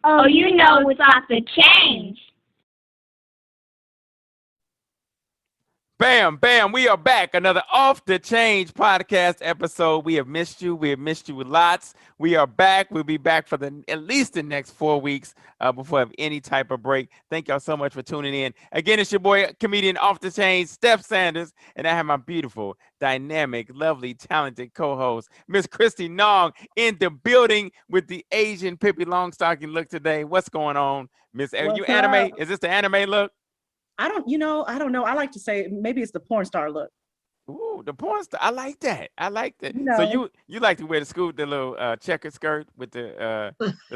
Oh, you know it's off the change. Bam, bam, we are back. Another Off the Change podcast episode. We have missed you. We have missed you lots. We are back. We'll be back for at least the next 4 weeks before we have any type of break. Thank y'all so much for tuning in. Again, it's your boy, comedian Off the Change, Steph Sanders, and I have my beautiful, dynamic, lovely, talented co-host, Miss Kristy Nong, in the building with the Asian Pippi Longstocking look today. What's going on, Miss? You What's anime? up? Is this the anime look? I don't know. I like to say maybe it's the porn star look. Ooh, the porn star. I like that. I like that. You So know, you like to wear the little checkered skirt with the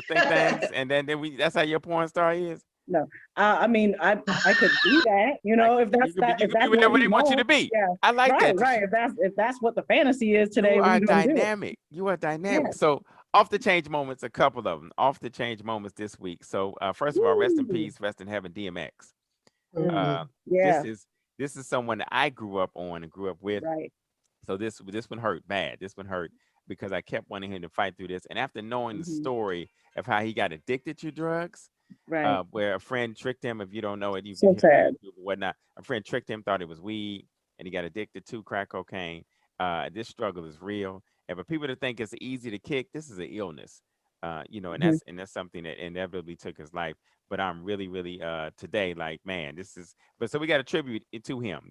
things, and then we that's how your porn star is. no. I mean, I could do that. Like If you that's could be if that's what whatever we they want you to want. be. Yeah. I like Right, that. right. If that's what the fantasy is You today, are we're gonna do it. dynamic. You are dynamic. Yeah. So off the change moments, a couple of them. Off the change moments this week. So first of all, rest in Woo. peace, rest in heaven, DMX. Uh, Mm, this yeah. is this is someone that I grew up on and grew up with. Right. So this one hurt bad. This one hurt because I kept wanting him to fight through this. And after knowing the Hmm. story of how he got addicted to drugs, Right. where a friend tricked him, if you don't know it, you can So hear it on sad. YouTube or whatnot. A friend tricked him, thought it was weed, and he got addicted to crack cocaine. This struggle is real. And for people to think it's easy to kick, this is an illness. And Hmm. that's something that inevitably took his life. But I'm really, really today, like, man, this is but so we got to tribute it to him,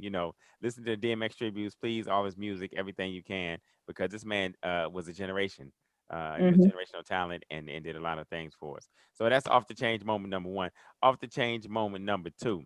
listen to the DMX tributes, please, all his music, everything you can, because this man was a generation. He was Hmm. generational talent and did a lot of things for us. So that's off the change moment number one. Off the change moment number two.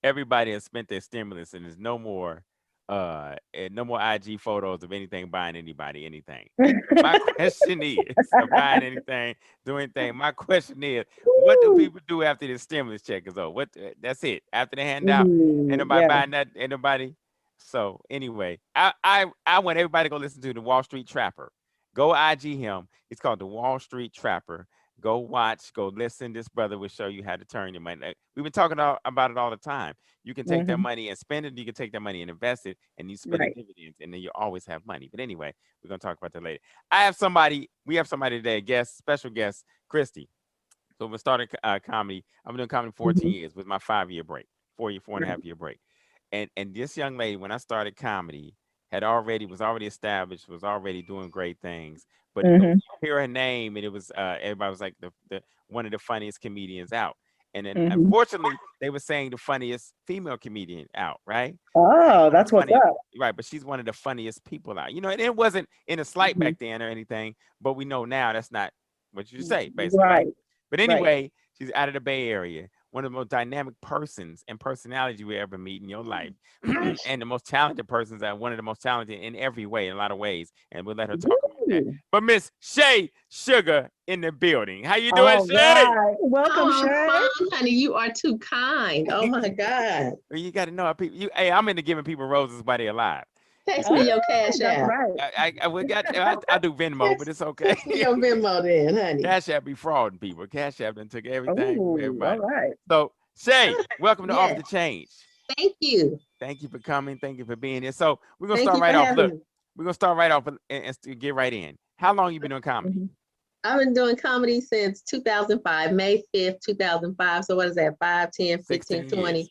Everybody has spent their stimulus and there's no more IG photos of anything buying anybody anything. So my question is of buying anything, doing anything. My question is, what do Woo. people do after the stimulus check is over? That's it. After the handout, ain't Mm, nobody yeah. buying that, ain't nobody. So anyway, I want everybody to go listen to the Wall Street Trapper. Go IG him. It's called the Wall Street Trapper. Go watch, go listen. This brother will show you how to turn your money. We've been talking about it all the time. You can take that Hmm. money and spend it. You can take that money and invest it, and you spend the Right. dividends, and then you always have money. But anyway, we're gonna talk about that later. We have somebody today, a guest, special guest, Kristy. So we started comedy. I've been doing comedy 14 Hmm. years with my 5 year break, 4 and a Right. half year break. And this young lady, when I started comedy, was already established, was already doing great things. But Hmm. you hear her name, and it was everybody was like the one of the funniest comedians out. And then Hmm. unfortunately, they were saying the funniest female comedian out, right? Oh, One of that's the what's funniest, up. right? But she's one of the funniest people out. And it wasn't in a slight Hmm. back then or anything, but we know now that's not what you say, basically, right? Right. But Right. anyway, she's out of the Bay Area, one of the most dynamic persons and personalities you ever meet in your life, and the most talented persons, one of the most talented in every way, in a lot of ways. And we'll let her talk about that. Woo. But Miss Shea Sugar in the building. How you doing, All Shay? right. Welcome, Oh, I'm Shay. fine, honey. You are too kind. Oh my God. Well, you got to know how people. Hey, I'm into giving people roses while they're alive. Text Because me Oh, your cash that's app. right. I do Venmo, but Text, it's okay. text me your Venmo then, honey. Cash App be frauding people. Cash App done took everything from Oh, all everybody. right. So Shay, welcome to Off Yes. the Change. Thank you. Thank you for coming. Thank you for being here. So we're gonna Thank start you for right off. having Look, me. we're gonna start right off and get right in. How long you been doing comedy? Mhm. I've been doing comedy since 2005, May 5th, 2005. So what is that? 5, 10, 15, 16 20. years.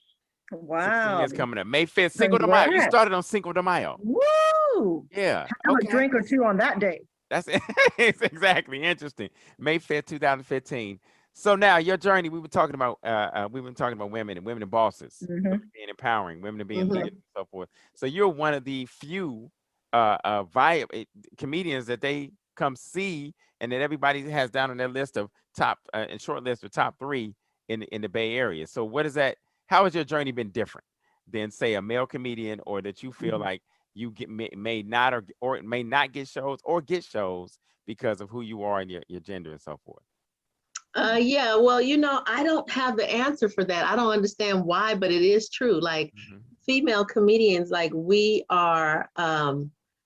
16 Wow. years coming up. May 5th, Cinco de Mayo. You Congrats. started on Cinco de Mayo. Woo. Yeah. Have a Okay. drink or two on that day. That's it's exactly interesting. May 5th, 2015. So now your journey, we've been talking about women and women and bosses, Hmm. women being empowering, women being Hmm. leaders and so forth. So you're one of the few comedians that they come see and that everybody has down on their list of top and short list of top three in the Bay Area. So what is that? How has your journey been different than say a male comedian, or that you feel like you may not or may not get shows or get shows because of who you are and your gender and so forth? Yeah, well, I don't have the answer for that. I don't understand why, but it is true. Like Mhm. female comedians, like we are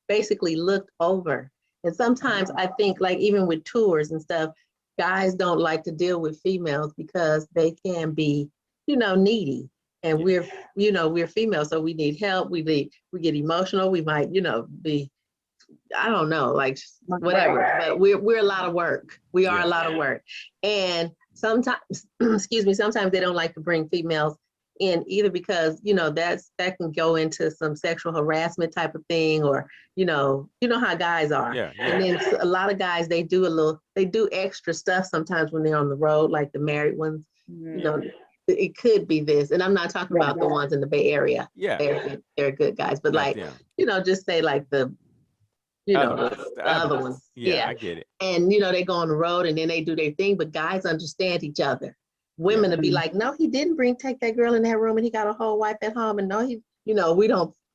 basically looked over. And sometimes I think, like even with tours and stuff, guys don't like to deal with females because they can be, needy. And Yeah. we're female, so we need help. We get emotional. We might, be I don't know, like whatever, but we're a lot of work. We are a lot of work. And sometimes, excuse me, sometimes they don't like to bring females in either because, you know, that can go into some sexual harassment type of thing, or, you know how guys are. Yeah. And then a lot of guys, they do extra stuff sometimes when they're on the road, like the married ones, you know, it could be this. And I'm not talking about the ones in the Bay Area. Yeah. They're good guys, but Not like, them. you know, just say like the other ones. Yeah, I get it. And, you know, they go on the road and then they do their thing, but guys understand each other. Women would be like, no, he didn't take that girl in that room and he got a whole wife at home. And no, he, you know,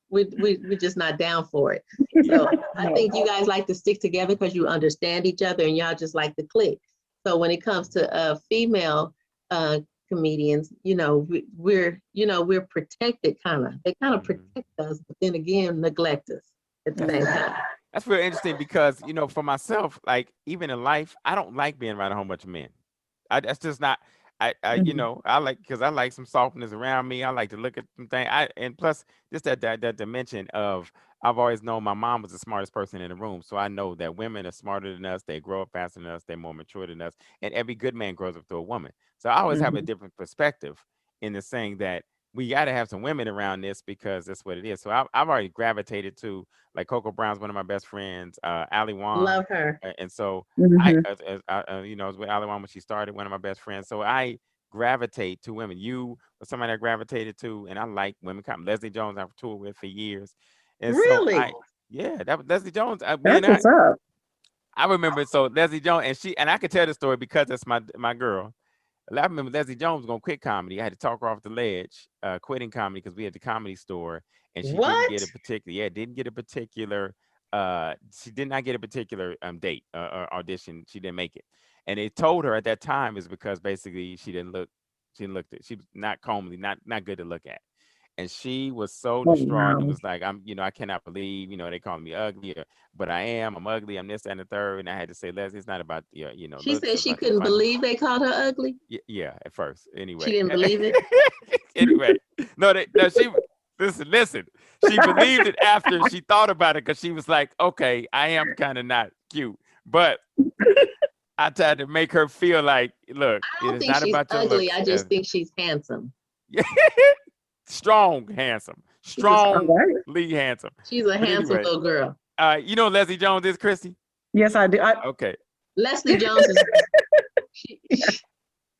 we're just not down for it. So I think you guys like to stick together because you understand each other and y'all just like to click. So when it comes to female comedians, you know, we're protected kind of. They kind of protect us, but then again, neglect us at the same time. That's very interesting because, you know, for myself, like even in life, I don't like being around a whole bunch of men. That's just not, you know, I like some softness around me. I like to look at some things. And plus just that dimension of, I've always known my mom was the smartest person in the room. So I know that women are smarter than us. They grow up faster than us. They're more mature than us. And every good man grows up through a woman. So I always have a different perspective in the saying that we got to have some women around this because that's what it is. So I've already gravitated to, like, Coco Brown's one of my best friends, Ali Wong. Love her. And so you know, I was with Ali Wong when she started, one of my best friends. So I gravitate to women. You were somebody I gravitated to, and I like women. Leslie Jones I've toured with for years. And really? So that was Leslie Jones. That's what's up. I remember, so Leslie Jones, and I could tell the story because that's my girl. I remember Leslie Jones was gonna quit comedy. I had to talk her off the ledge, quitting comedy because we had the Comedy Store, and she didn't get a particular. She did not get a particular date or audition. She didn't make it, and they told her at that time is because basically she was not comely, not good to look at. And she was so distraught. It was like, I cannot believe, they call me ugly, but I'm ugly. I'm this, that, and the third. And I had to say, Leslie, it's not about, She said she couldn't believe they called her ugly. Yeah, at first. Anyway. She didn't believe it. Anyway, she, listen. She believed it after she thought about it because she was like, okay, I am kind of not cute, but I tried to make her feel like, look, I don't think she's ugly. I just think she's handsome. Strong, handsome. Strongly handsome. She's a handsome little girl. You know Leslie Jones is, Kristy? Yes, I do. Okay. Leslie Jones is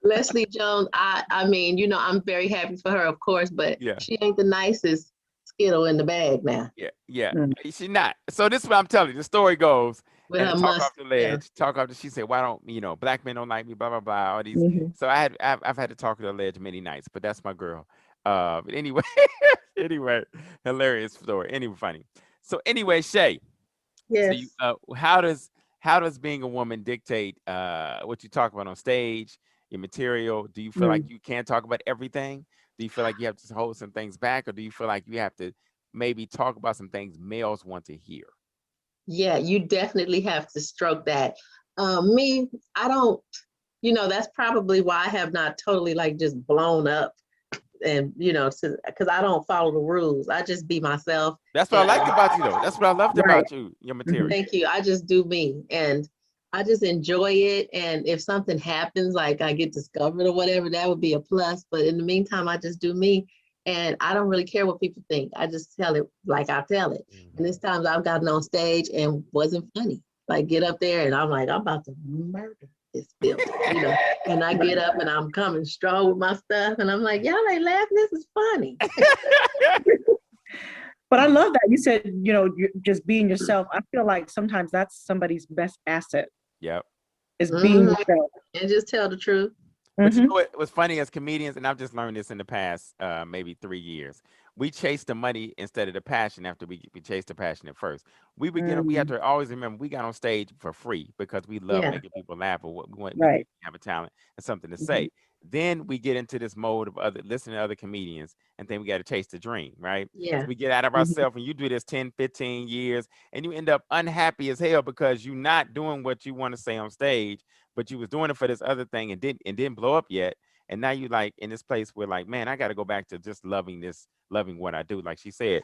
Leslie Jones, I mean, I'm very happy for her, of course, but she ain't the nicest Skittle in the bag now. Yeah. She's not. So this is what I'm telling you. The story goes, with her talk off the ledge. Talk off. She said, "Why don't black men don't like me?" Blah blah blah. All these. So I've had to talk to the ledge many nights, but that's my girl. But anyway, hilarious story. Anyway, funny. So anyway, Shea. Yes. So how does being a woman dictate what you talk about on stage, your material? Do you feel like you can't talk about everything? Do you feel like you have to hold some things back, or do you feel like you have to maybe talk about some things males want to hear? Yeah, you definitely have to stroke that. Me, I don't, that's probably why I have not totally like just blown up and, because I don't follow the rules. I just be myself. That's what I liked about you, though. That's what I loved about you, your material. Thank you. I just do me, and I just enjoy it. And if something happens, like I get discovered or whatever, that would be a plus. But in the meantime, I just do me. And I don't really care what people think. I just tell it like I tell it. And this times I've gotten on stage and wasn't funny. Like get up there and I'm like, I'm about to murder this building, And I get up and I'm coming strong with my stuff. And I'm like, y'all ain't laughing. This is funny. But I love that. You said, you're just being yourself. I feel like sometimes that's somebody's best asset. Yep. Is being yourself. And just tell the truth. But you know what was funny as comedians, and I've just learned this in the past maybe 3 years. We chase the money instead of the passion after we chase the passion at first. We have to always remember we got on stage for free because we love making people laugh or what we want to have a talent and something to say. Then we get into this mode of listening to other comedians, and then we got to chase the dream, right? Yeah. So we get out of ourselves, and you do this 10, 15 years, and you end up unhappy as hell because you're not doing what you want to say on stage, but you was doing it for this other thing and didn't blow up yet. And now you like in this place where like, man, I got to go back to just loving what I do. Like she said,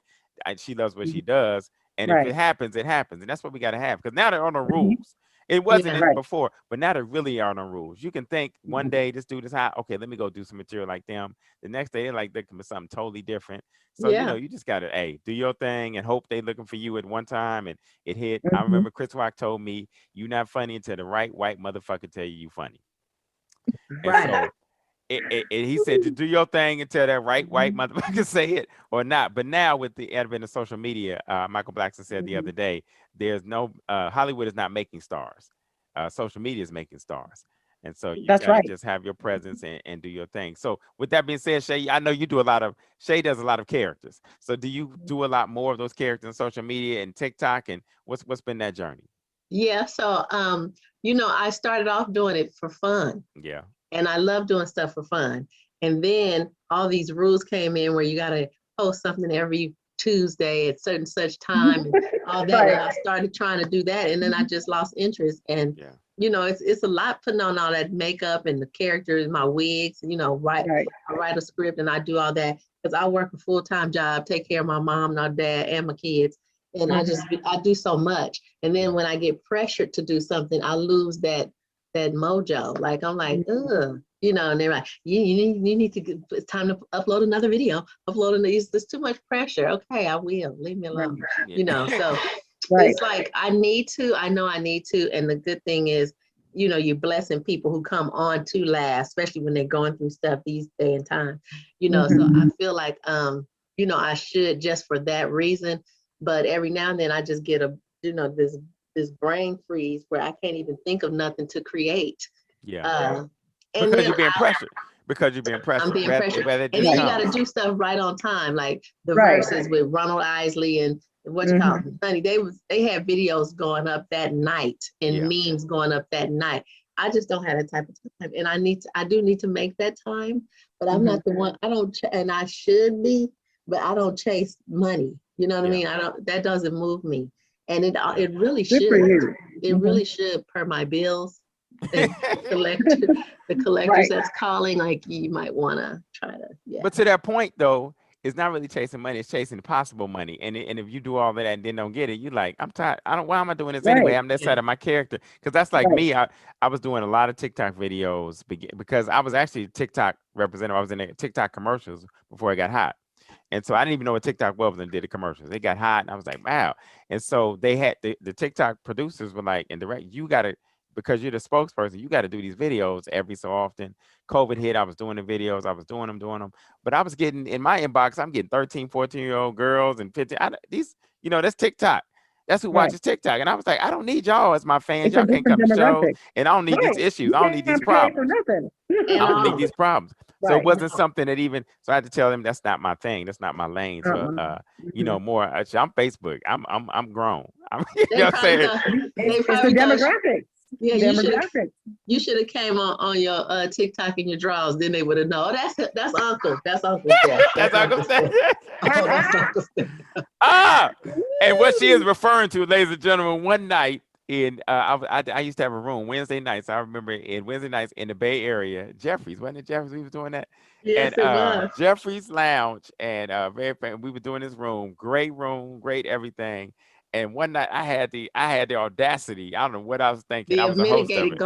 she loves what she does. And if it happens, it happens. And that's what we got to have. Because now there are no rules. It wasn't before, but now there really are no rules. You can think one day this dude is hot. Okay, let me go do some material like them. The next day, they're looking for something totally different. So, you just got to, do your thing and hope they looking for you at one time. And it hit. I remember Chris Rock told me, "You not funny until the right white motherfucker tell you funny." And so he said, to do your thing until that right white motherfucker say it or not. But now with the advent of social media, Michael Blackson said the other day, there's no, Hollywood is not making stars. Social media is making stars. And so you gotta just have your presence and do your thing. So with that being said, Shea, I know you do Shea does a lot of characters. So do you do a lot more of those characters on social media and TikTok? And what's been that journey? Yeah. So, I started off doing it for fun. Yeah. And I love doing stuff for fun. And then all these rules came in where you got to post something every Tuesday at such time and all that. And I started trying to do that. And then I just lost interest. And, it's a lot putting on all that makeup and the characters, my wigs, I write a script and I do all that because I work a full-time job, take care of my mom, my dad, and my kids. And I do so much. And then when I get pressured to do something, I lose that mojo. Like I'm like, ugh, and they're like, you need to it's time to upload another video, there's too much pressure. Okay, I will, leave me alone. So it's like I know I need to. And the good thing is, you're blessing people who come on to laugh, especially when they're going through stuff these day and time, so I feel like I should just for that reason. But every now and then I just get this brain freeze where I can't even think of nothing to create. Yeah. Because you're being pressured. I'm being pressured. And then you got to do stuff right on time, like the verses with Ronald Isley and what you call it, honey. They had videos going up that night and memes going up that night. I just don't have that type of time, and I do need to make that time, but I'm not the one. And I should be, but I don't chase money. You know what I mean? That doesn't move me. And it really should. It really should, per my bills. And the collectors that's calling, like you might want to try to. Yeah. But to that point, though, it's not really chasing money; it's chasing possible money. And if you do all that and then don't get it, you're like, I'm tired. Why am I doing this anyway? I'm that side of my character. Because that's like me. I was doing a lot of TikTok videos because I was actually a TikTok representative. I was in the TikTok commercials before it got hot. And so I didn't even know what TikTok was and did the commercials. They got hot and I was like, wow. And so they had the TikTok producers were like, and direct, you got to, because you're the spokesperson, you got to do these videos every so often. COVID hit, I was doing the videos, I was doing them. But I was getting, in my inbox, I'm getting 13, 14-year-old girls and 15, that's TikTok. That's who watches TikTok. And I was like, I don't need y'all as my fans. Y'all can't come to shows. And I don't need these issues. I don't need these problems. I don't need these problems. So it wasn't something that so I had to tell them that's not my thing. That's not my lane. So, more, I'm Facebook. I'm grown. You know what I'm saying? It's the demographics. Yeah, you should have came on your TikTok in your drawers. Then they would have known. Oh, that's Uncle. That's Uncle Steph. That's Uncle Steph. That's Uncle Steph. And what she is referring to, ladies and gentlemen, one night I used to have a room Wednesday nights. I remember in Wednesday nights in the Bay Area, Jeffries, wasn't it Jeffries? We was doing that. Yes, and, it was. Jeffries Lounge, and we were doing this room, great everything. And one night I had the audacity. I don't know what I was thinking. I was a host of it.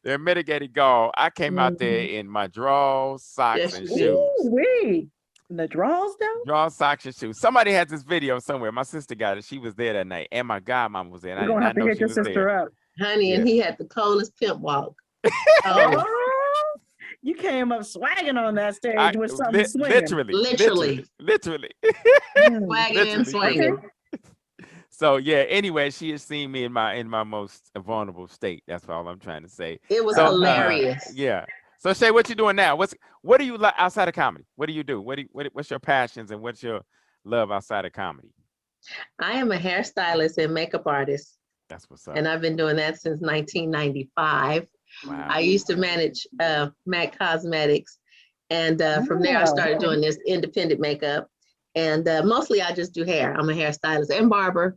The mitigated gall. I came out there in my drawers, socks, and shoes. Wait, the drawers though? Drawers, socks, and shoes. Somebody had this video somewhere. My sister got it. She was there that night, and my godmom was there. And You're gonna have to get your sister up, honey. And he had the coldest pimp walk. You came up swagging on that stage with something swinging. Literally. Swagging and swinging. So yeah, anyway, she has seen me in my most vulnerable state. That's all I'm trying to say. It was hilarious. Yeah. So Shea, what you doing now? What do you like outside of comedy? What do you do? What's your passions and what's your love outside of comedy? I am a hairstylist and makeup artist. That's what's up. And I've been doing that since 1995. Wow. I used to manage MAC Cosmetics. And from there, I started doing this independent makeup. And mostly I just do hair. I'm a hairstylist and barber.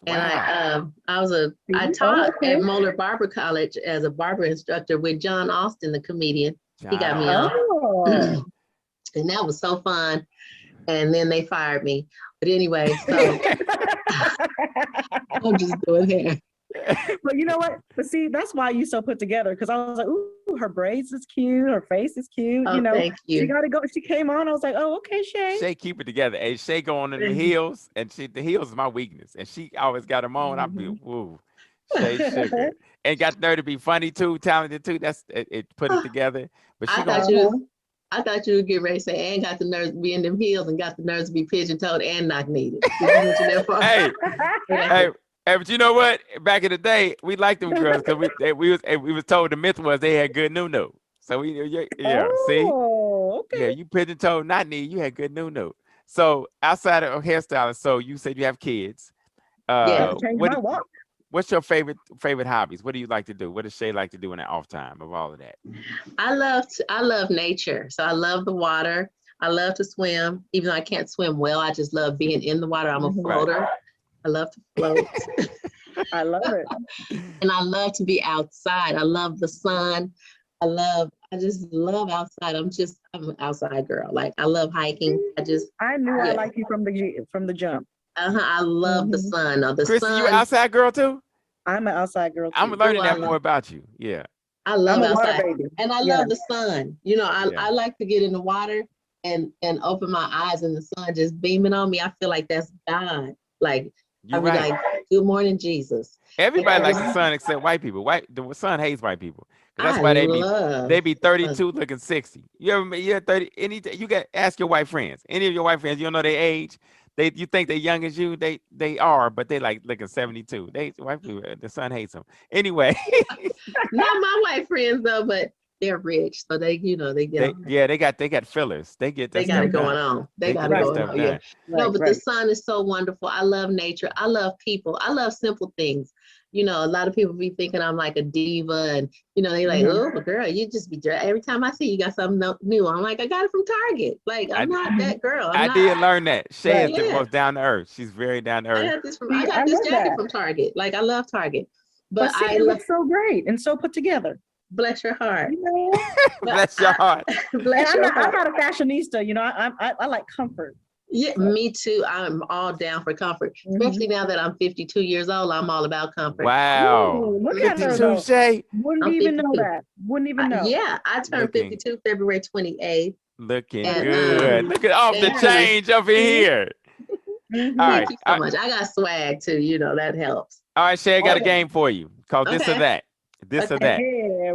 And I taught at Moeller Barber College as a barber instructor with John Austin, the comedian. He got me on. And that was so fun. And then they fired me. But anyway, so I'm just doing hair. But you know what? But see, that's why you so put together. Because I was like, ooh, her braids is cute. Her face is cute. Oh, thank She you. got to go. She came on. I was like, oh, okay, Shay. Shay keep it together. Hey, Shay going in the Mhm. heels, and the heels is my weakness, and she always got them on. I be woo, Shay Sugar, and got there to be funny too, talented too. That's it put it together. But she I gonna thought you was, I thought you would get ready to say, and got the nerves to be in them heels and got the nerves to be pigeon-toed and knock-kneed. Did you mention that part? hey, hey, but you know what? Back in the day, we liked them girls because we was told the myth was they had good no. So see, Oh, yeah, okay. you pigeon-toed, not knee, you had good no. So outside of hairstyling, so you said you have kids. Yeah. Change my walk. What's your favorite hobbies? What do you like to do? What does Shay like to do in the off time of all of that? I love nature. So I love the water. I love to swim. Even though I can't swim well, I just love being in the water. I'm a floater. I love to float. I love it. And I love to be outside. I love the sun. I just love outside. I'm an outside girl. Like I love hiking. I knew I liked you from the jump. I love the sun. The Kristy, sun. you an outside girl too? I'm an outside girl too. I'm learning that more about you. Yeah. I love I'm a water outside. baby. And I love the sun. I like to get in the water and open my eyes and the sun just beaming on me. I feel like that's God. Like You're I be right. like, good morning, Jesus. Everybody likes the sun except white people. The sun hates white people. That's why they be 32 looking 60. You're 30. You got ask your white friends. Any of your white friends, you don't know their age. You think they're young as you. They are, but they like looking 72. White people, the sun hates them. Anyway. Not my white friends though, but they're rich, so they get they got fillers. They get that they got it stuff going done. on. They got it going on. Yeah. No, but the sun is so wonderful. I love nature. I love people. I love simple things. A lot of people be thinking I'm like a diva, and they like, oh, but girl, you just be every time I see you got something new. I'm like, I got it from Target. Like I'm not that girl. I did learn that. Shay is the Yeah. most down to earth. She's very down to I earth. got this jacket from Target. Like I love Target, But see, it looks so great and so put together. Bless your heart. Bless your heart. Bless your heart. I'm not a fashionista. I like comfort. Yeah, me too. I'm all down for comfort, especially now that I'm 52 years old. I'm all about comfort. Wow. Ooh, look at her, 52, Shay. Wouldn't I'm even 52. know that. Wouldn't even know. Yeah, I turned 52 February 28th. Looking good. Look at off the change over here. All right. Thank you so much. I got swag too. That helps. All right, Shay, I got a game for you called this or that. This or that.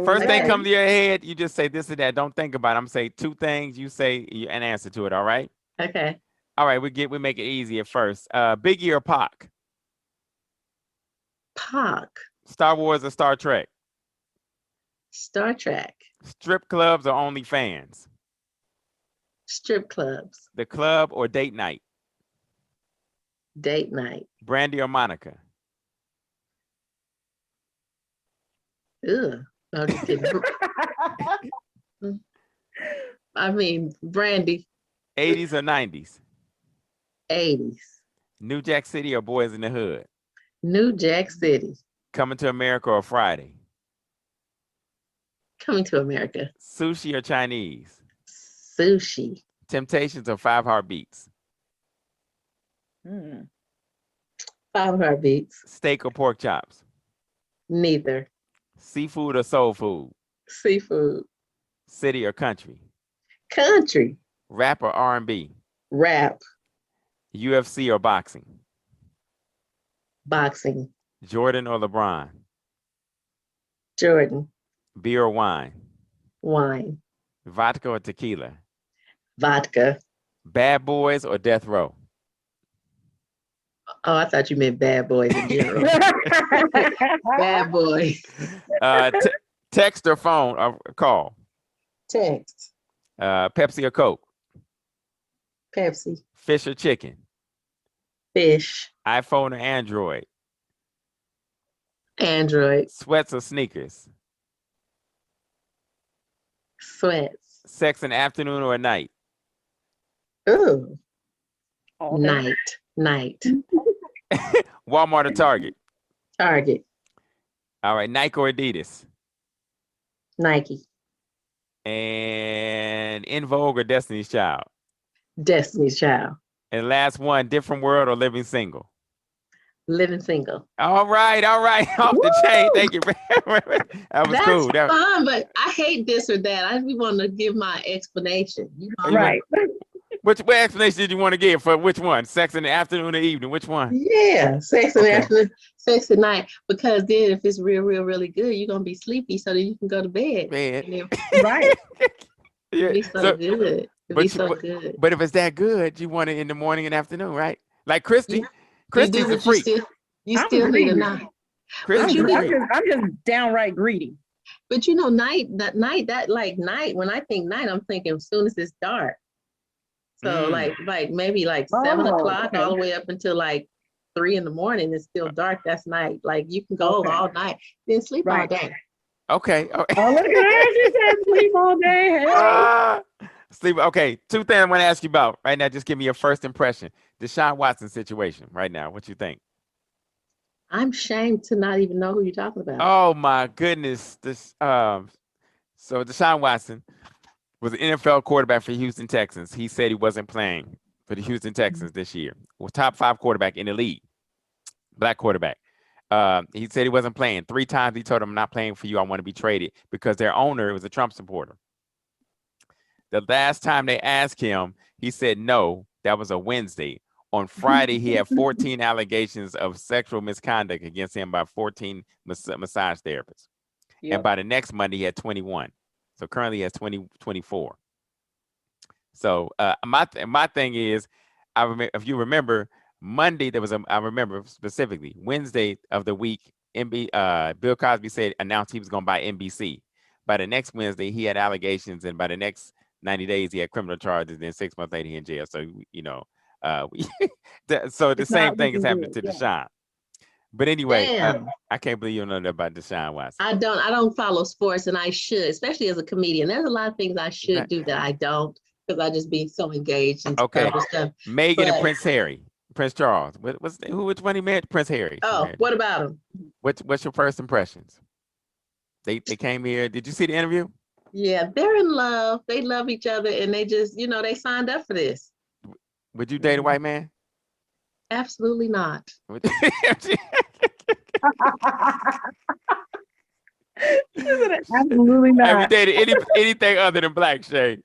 First thing comes to your head, you just say this or that. Don't think about it. I'm gonna say two things. You say an answer to it. All right. Okay. All right. We make it easy at first. Biggie or Pac? Pac. Star Wars or Star Trek? Star Trek. Strip clubs or OnlyFans? Strip clubs. The club or date night? Date night. Brandy or Monica? Ugh. No, just kidding. I mean, Brandy. 80s or 90s? 80s. New Jack City or Boys in the Hood? New Jack City. Coming to America or Friday? Coming to America. Sushi or Chinese? Sushi. Temptations or Five Heartbeats? 5 Heartbeats. Steak or pork chops? Neither. Seafood or soul food? Seafood. City or country? Country. Rap or R&B? Rap. UFC or boxing? Boxing. Jordan or LeBron? Jordan. Beer or wine? Wine. Vodka or tequila? Vodka. Bad Boys or Death Row? Oh, I thought you meant bad boys in general. Bad boys. Text or phone or call? Text. Pepsi or Coke? Pepsi. Fish or chicken? Fish. iPhone or Android? Android. Sweats or sneakers? Sweats. Sex in the afternoon or at night? Ooh. Okay. Night. Walmart or Target? Target. All right, Nike or Adidas? Nike. And In Vogue or Destiny's Child? Destiny's Child. And last one, Different World or Living Single? living single. All right. Off the chain. Thank you. That was That's cool. fun, but I hate this or that. I just want to give my explanation. Right. What explanation did you want to give for which one? Sex in the afternoon or evening? Which one? Yeah, sex in the Okay. afternoon, sex at night. Because then if it's really good, you're gonna be sleepy so that you can go to bed. Man. And Right. Yeah. it'd be so good. It'd be so but, good. but if it's that good, you want it in the morning and afternoon, right? Like Christy. You Christy's do, a but freak. you I'm still need a greedy. night. Christy's you a need- freak. I'm just downright greedy. But you know, night, when I think night, I'm thinking as soon as it's dark. So like maybe like 7 Oh, o'clock okay. all the way up until like 3 in the morning. It's still dark. That's night. Like you can go Okay. all night, then sleep all Right. day. Okay. Oh, look at her. She said sleep all day. Hey. Ah, sleep. Okay. Two things I want to ask you about right now. Just give me your first impression. Deshaun Watson situation right now. What you think? I'm ashamed to not even know who you're talking about. Oh my goodness. So Deshaun Watson was an NFL quarterback for Houston Texans. He said he wasn't playing for the Houston Texans this year. Was top 5 quarterback in the league. Black quarterback. He said he wasn't playing. 3 times he told him, I'm not playing for you. I want to be traded because their owner was a Trump supporter. The last time they asked him, he said no. That was a Wednesday. On Friday, he had 14 allegations of sexual misconduct against him by 14 massage therapists. Yep. And by the next Monday, he had 21. So currently he has 24. So my thing is, if you remember, Monday I remember specifically Wednesday of the week, Bill Cosby announced he was going to buy NBC. By the next Wednesday, he had allegations, and by the next 90 days, he had criminal charges. Then 6 months later, he in jail. So so the It's same not thing is looking happening good, to yeah. Deshaun. But anyway, Damn. I can't believe you don't know that about Deshaun Watson. I don't follow sports, and I should, especially as a comedian. There's a lot of things I should do that I don't because I just be so engaged in other stuff. Meghan and But- Prince Charles. Which one he married? Prince Harry. Oh, what about him? What's your first impressions? They came here. Did you see the interview? Yeah, they're in love. They love each other, and they just, they signed up for this. Would you date a white man? Absolutely not. Absolutely not. Have you dated anything other than black, Shay?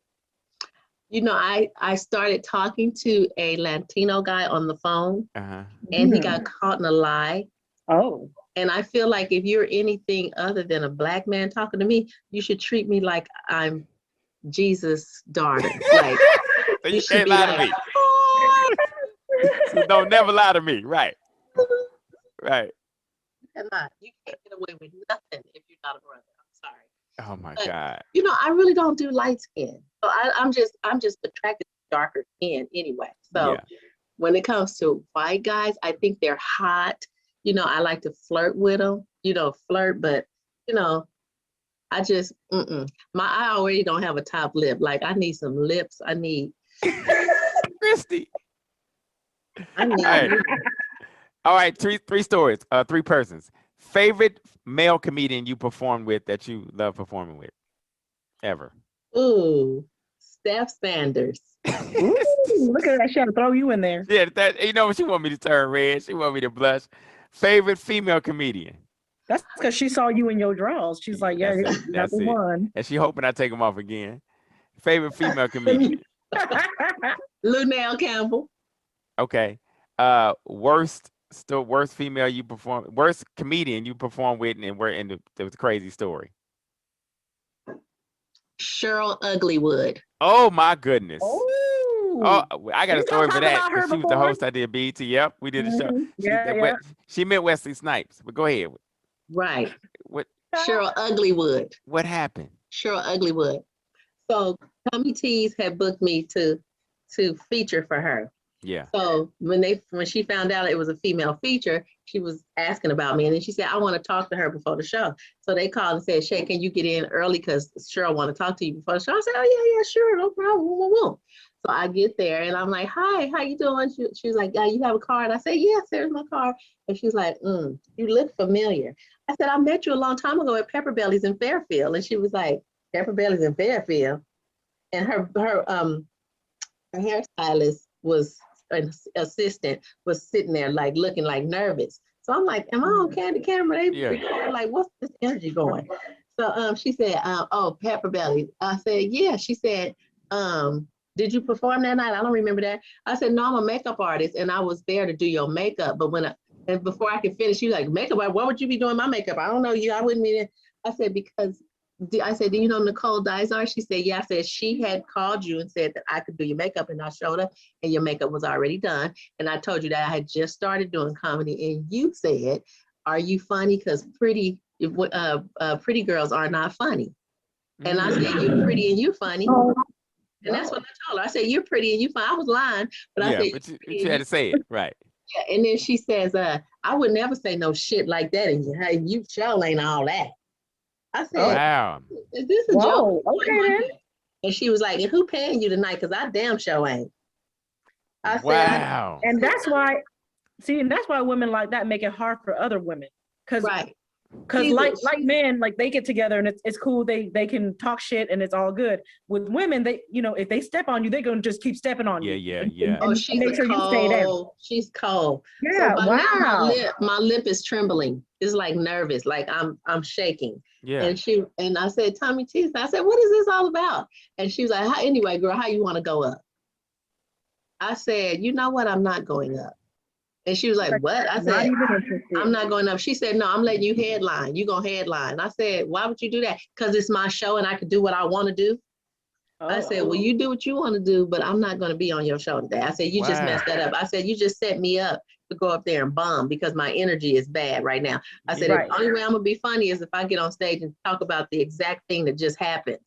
I started talking to a Latino guy on the phone, Uh-huh. and he got caught in a lie. Oh. And I feel like if you're anything other than a black man talking to me, you should treat me like I'm Jesus' daughter. Like So you can't lie to me. So don't never lie to me. Right. Right. You can't get away with nothing if you're not a brother. I'm sorry. Oh my But, God. I really don't do light skin. So I'm just attracted to darker skin anyway. So Yeah. when it comes to white guys, I think they're hot. I like to flirt with them, but I just, I already don't have a top lip. Like I need some lips. I need Kristy. All right. Three stories. 3 persons. Favorite male comedian you performed with that you love performing with, ever? Ooh, Steph Sanders. Ooh, look at that. She had to throw you in there. Yeah, she want me to turn red. She want me to blush. Favorite female comedian. That's because she saw you in your drawers. She's like, yeah, That's it. that's the That's it. one. And she hoping I take them off again. Favorite female comedian. Lunell Campbell. Okay. Worst female you perform, worst comedian you perform with, and there was a crazy story. Cheryl Uglywood. Oh my goodness. Oh, I got a Didn't story y'all for talk that. about her She was the before? host. I did BET. Yep, we did a show. Yeah. She met Wesley Snipes. But go ahead. Right. What Cheryl Uglywood. what happened? Cheryl Uglywood. So Tommy Tees had booked me to feature for her. Yeah. So when she found out it was a female feature, she was asking about me. And then she said, I want to talk to her before the show. So they called and said, Shay, can you get in early? Because Cheryl want to talk to you before the show. I said, oh, yeah, sure. No problem. So I get there and I'm like, hi, how you doing? She was like, yeah, you have a card? I said, yes, there's my card. And she's like, you look familiar. I said, I met you a long time ago at Pepper Belly's in Fairfield. And she was like, Pepper Belly's in Fairfield. And her hairstylist was assistant was sitting there like looking like nervous. So I'm like, am I on camera? They recording, like, what's this energy going? So she said, oh, Pepper Belly. I said, yeah. She said, did you perform that night? I don't remember that. I said, no, I'm a makeup artist and I was there to do your makeup. But and before I could finish, she was like, makeup, why would you be doing my makeup? I don't know you. I wouldn't be there. I said, because I said, do you know Nicole Dizar? She said, yeah. I said, she had called you and said that I could do your makeup, and I showed up and your makeup was already done. And I told you that I had just started doing comedy, and you said, are you funny? Because pretty girls are not funny. And I said, you're pretty and you're funny. And that's what I told her. I said, you're pretty and you funny. I was lying, but I said, but you had to say it, right? Yeah. And then she says, I would never say no shit like that. And you sure ain't all that. I said, wow. Is this a joke? Okay then. And she was like, and who paying you tonight? Because I damn sure ain't. I wow. And that's why, and that's why women like that make it hard for other women. Because like men, like they get together and it's cool. They can talk shit and it's all good. With women, they, if they step on you, they're gonna just keep stepping on you. Yeah. Oh, she's make sure you stay down. She's cold. Yeah, so wow. Now my lip is trembling. It's like nervous, like I'm shaking. Yeah. And I said, Tommy T, I said, what is this all about? And she was like, anyway, girl, how you want to go up? I said, you know what? I'm not going up. And she was like, what? I said, I'm not going up. She said, no, I'm letting you headline. You gonna headline. I said, why would you do that? Because it's my show and I could do what I want to do. I said, well, you do what you want to do, but I'm not going to be on your show today. I said, you just messed that up. I said, you just set me up to go up there and bomb because my energy is bad right now. I said, the only way I'm going to be funny is if I get on stage and talk about the exact thing that just happened.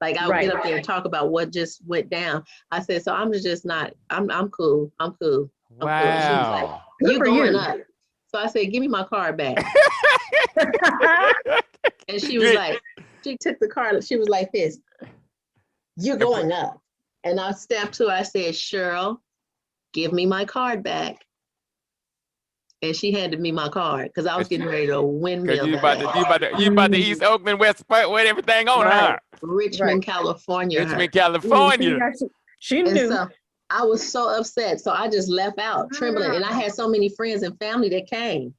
Like I'll get up there and talk about what just went down. I said, so I'm just not, I'm cool. I'm cool. Wow. Cool. She was like, you going up. So I said, give me my card back. And she was like, she took the card. She was like this. You're going up. And I stepped to her, I said, Cheryl, give me my card back. And she handed me my card because I was getting ready to windmill. You about the East Oakland, West with everything on her. Richmond, California. Richmond, California. She knew. So I was so upset. So I just left out trembling. And I had so many friends and family that came.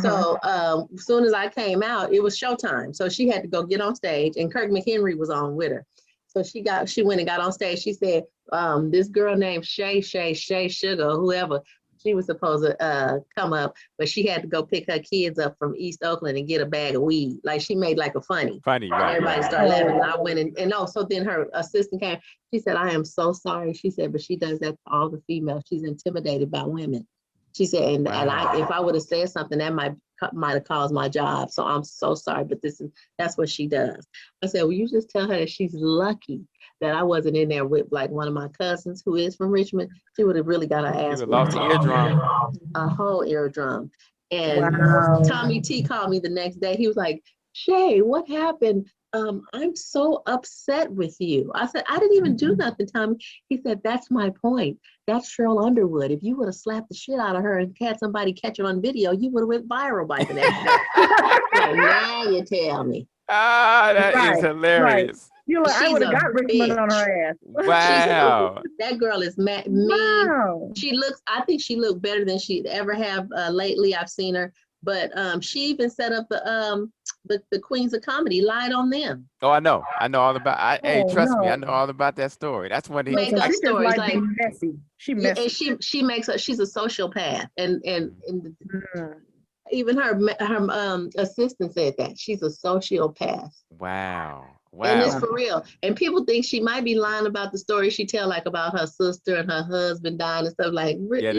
So as soon as I came out, it was showtime. So she had to go get on stage and Kirk McHenry was on with her. So she went and got on stage. She said, this girl named Shea Suga, whoever, she was supposed to come up, but she had to go pick her kids up from East Oakland and get a bag of weed. Like she made like a funny, right? Everybody started laughing. And I went so then her assistant came. She said, I am so sorry. She said, but she does that to all the females. She's intimidated by women. She said, and if I would have said something, that might have caused my job. So I'm so sorry, but that's what she does. I said, well, you just tell her that she's lucky that I wasn't in there with like one of my cousins who is from Richmond. She would have really got her ass. Lost the eardrum. A whole eardrum. And Tommy T called me the next day. He was like, Shay, what happened? I'm so upset with you. I said, I didn't even do nothing, Tommy. He said, that's my point. That's Cheryl Underwood. If you would have slapped the shit out of her and had somebody catch it on video, you would have went viral by the next day. So now you tell me. Ah, that is hilarious. Right. You're like, I would have got Richmond on her ass. Wow. That girl is mean. Wow. I think she looked better than she'd ever have lately. I've seen her. But she even set up the Queens of Comedy, lied on them. Oh, I know all about. Hey, trust me, I know all about that story. That's one of the make up stories like messy. She's a sociopath, and even her assistant said that she's a sociopath. Wow. And it's for real. And people think she might be lying about the story she tell, like about her sister and her husband dying and stuff like. Yeah,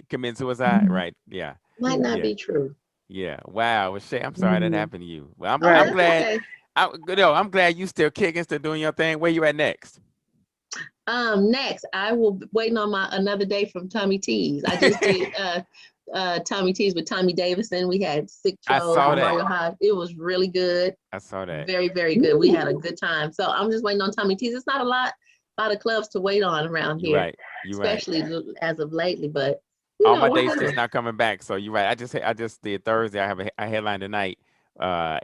commit suicide, right? Yeah. Might not be true. Yeah. Wow. Well, Shay, I'm sorry that happened to you. Well, I'm glad. Okay. I'm glad you still kicking, still doing your thing. Where you at next? Next, I will waiting on another day from Tommy T's. I just did Tommy T's with Tommy Davison. We had sick I saw that. It was really good. I saw that. Very, very good. We had a good time. So I'm just waiting on Tommy T's. It's not a lot of clubs to wait on around here. Right. Especially as of lately, but all my dates just not coming back. So you're right. I just did Thursday. I have a headline tonight.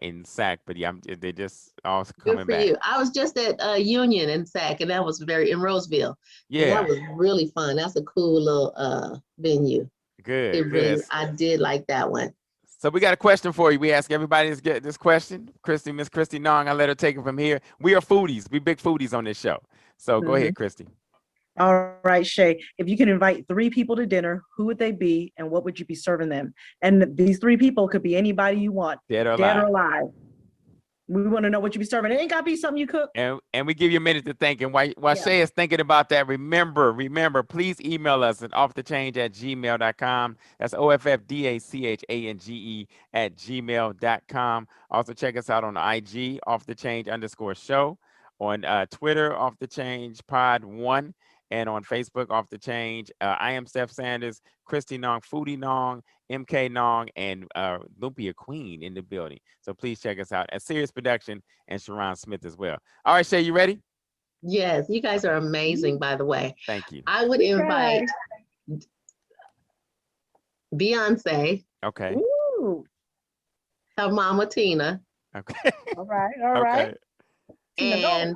in SAC, but yeah, they just all Good coming for back. you. I was just at Union in SAC, and that was in Roseville. And Yeah, that was really fun. That's a cool little venue. good, good. I did like that one. So we got a question for you. We ask everybody to get this question. Miss Kristy Nong, I let her take it from here. We are foodies. We big foodies on this show. So go ahead, Kristy. All right, Shay. If you can invite 3 people to dinner, who would they be, and what would you be serving them? And these 3 people could be anybody you want, Dead or alive. We want to know what you be serving. It ain't gotta be something you cook. And we give you a minute to think. And while Shay is thinking about that, remember, please email us at offtechange@gmail.com. That's OFFDACHANGE@gmail.com. Also check us out on IG, _show, on Twitter, Off the Change Pod 1, and on Facebook, Off the Change. I am Steph Sanders, Kristy Nong, Foodie Nong, MK Nong, and Lumpia Queen in the building. So please check us out at Serious Production and Sharon Smith as well. All right, Shay, you ready? Yes, you guys are amazing, by the way. Thank you. I would invite Beyonce. Okay. Ooh. Her mama Tina. Okay. All right. And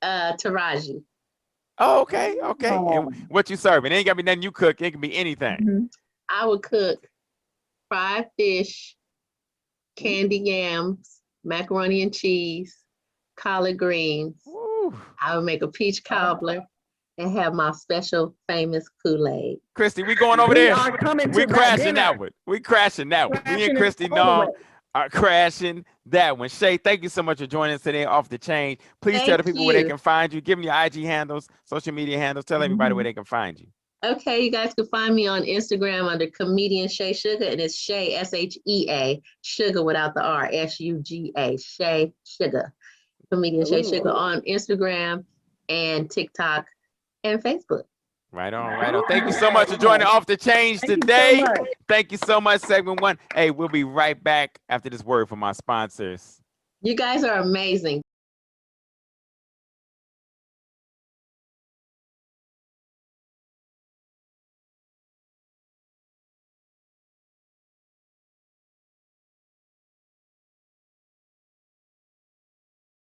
Taraji. Oh, okay. And what you serving? It ain't gotta be nothing you cook. It can be anything. I would cook fried fish, candy yams, macaroni and cheese, collard greens. Woo. I would make a peach cobbler and have my special famous Kool-Aid. Kristy, we going over there. We crashing that one. We crashing that one. Me and Kristy Nong are crashing that one. Shay, thank you so much for joining us today Off the Chain. Please tell the people where they can find you. Give them your IG handles, social media handles. Tell everybody where they can find you. Okay, you guys can find me on Instagram under Comedian Shea Suga, and it's Shea, SHEA, Sugar without the R, SUGA, Shea Suga. Comedian Shea Suga on Instagram and TikTok and Facebook. Right on. Thank you so much for joining Off the Change today. Thank you so much, segment 1. Hey, we'll be right back after this word from our sponsors. You guys are amazing.